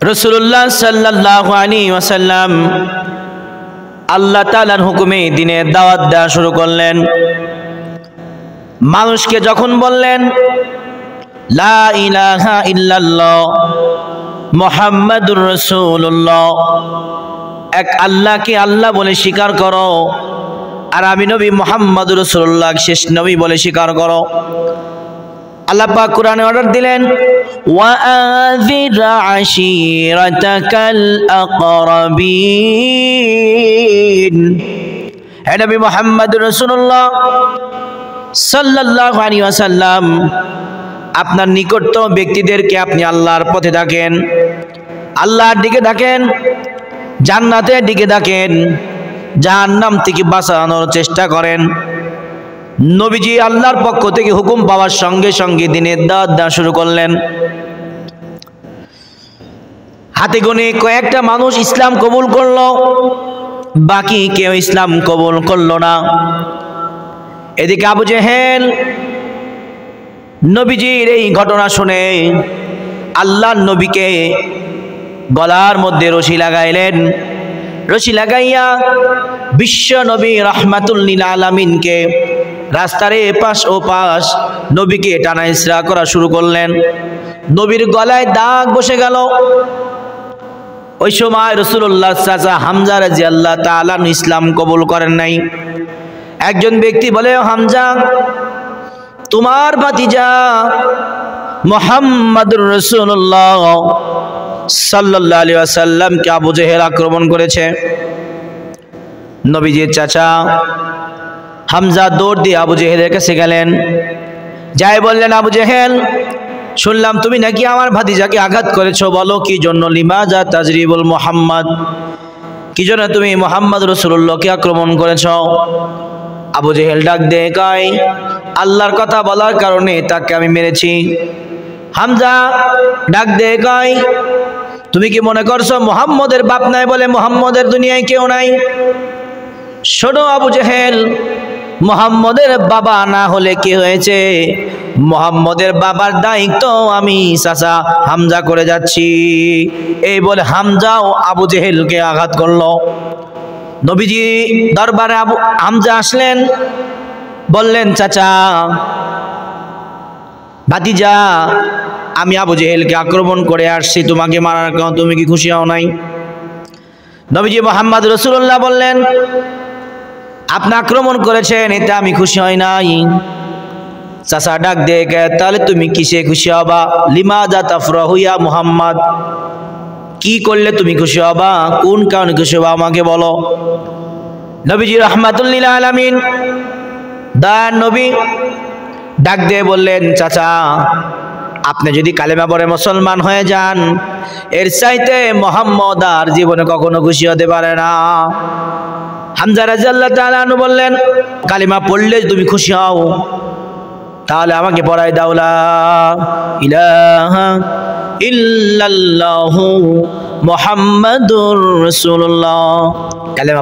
রাসূলুল্লাহ সাল্লাল্লাহু আলাইহি ওয়াসাল্লাম আল্লাহ তাআলার হুকুমে দ্বীনের দাওয়াত দেওয়া শুরু করলেন। মানুষকে যখন বললেন লা ইলাহা ইল্লাল্লাহ মুহাম্মাদুর রাসূলুল্লাহ, এক আল্লাহকে আল্লাহ বলে স্বীকার করো আর আমি নবী মুহাম্মদুর রাসূলুল্লাহ শেষ নবী বলে স্বীকার করো। আল্লাহ পাক কোরআনে অর্ডার দিলেন ওয়া আযির আশিরাতাকাল আকরাবিন, হে নবী মুহাম্মদুর রাসূলুল্লাহ সাল্লাল্লাহু আলাইহি ওয়াসাল্লাম, আপনার নিকটতম ব্যক্তিদেরকে আপনি আল্লাহর পথে ডাকেন, আল্লাহর দিকে ডাকেন, জান্নাতের দিকে ডাকেন, জাহান্নাম থেকে বাঁচানোর চেষ্টা করেন। নবীজি আল্লাহর পক্ষ থেকে হুকুম পাওয়ার সঙ্গে সঙ্গে দ্বীনের দাওয়াত দেওয়া শুরু করলেন। হাতে গোনে কয়েকটা মানুষ ইসলাম কবুল করলো, বাকি কেউ ইসলাম কবুল করলো না। এদিকে আবু জেহেল নবীজির এই ঘটনা শুনে আল্লাহর নবীকে গলার মধ্যে রশি লাগাইলেন। রশি লাগাইয়া বিশ্ব নবী রাহমাতুল লিল আলামিনকে রাস্তার এপাশ ও পাশ নবীকে টানা ইসরা করা শুরু করলেন। নবীর গলায় দাগ বসে গেল। ওই সময় রাসূলুল্লাহ চাচা হামজা রাদিয়াল্লাহু তাআলা ইসলাম কবুল করেন নাই। একজন ব্যক্তি বলে, হামজা, তোমার ভাতিজা মুহাম্মাদুর রাসূলুল্লাহ সাল্লাল্লাহু আলাইহি ওয়াসাল্লামকে আবু জেহেল আক্রমণ করেছে। নবীজির চাচা হামজা দৌড় দিয়ে আবু জেহেলের কাছে গেলেন, যাই বললেন, আবু জেহেল, শুনলাম তুমি নাকি আমার ভাতিজাকে আঘাত করেছো, বলো কি জন্য? লিমাজা তাজরিবুল মুহাম্মদ, কি জন্য তুমি মুহাম্মদ রাসূলুল্লাহকে আক্রমণ করেছো? আবু জেহেল ডাক দিয়ে কয়, আল্লাহর কথা বলার কারণে তাকে আমি মেরেছি। হামজা ডাক দিয়ে কয়, তুমি কি মনে করছো মুহাম্মদের বাপ নাই বলে মুহাম্মদের দুনিয়ায় কেউ নাই? শোনো আবু জেহেল, মুহাম্মদের বাবা না হলে কি হয়েছে, মুহাম্মদের বাবার দায়িত্ব আমি চাচা হামজা করে যাচ্ছি। এই বলে হামজাও আবু জেহেলকে আঘাত করলো। নবীজি দরবারে হামজা আসলেন, বললেন, চাচা, ভাতিজা, আমি আবু জেহেলকে আক্রমণ করে আসছি, তোমাকে মারার কারণ তুমি কি খুশি হও নাই? নবীজি মুহাম্মদ রাসূলুল্লাহ বললেন, আপনি আক্রমণ করেছেন এতে আমি খুশি হই নাই। চাচা ডাক দিয়ে, তাহলে তুমি কিসে খুশি হবা? লিমাজা তাফরাহু ইয়া মুহাম্মদ, কি করলে তুমি খুশি হবা, কোন কারণে খুশি হবা আমাকে বলো। নবীজি রাহমাতুল লিল আলামিন দয়ার নবী ডাক দিয়ে বললেন, চাচা, আপনি যদি কালেমা পড়ে মুসলমান হয়ে যান, এর চাইতে মুহাম্মদ আর জীবনে কখনো খুশি হতে পারে না। হামজা রাদিয়াল্লাহু তাআলা আনহু বললেন, কালেমা পড়লে তুমি খুশি হও, তাহলে আমাকে পড়াই দাও লা ইলাহা ইল্লাল্লাহু মুহাম্মাদুর রাসূলুল্লাহ। কালেমা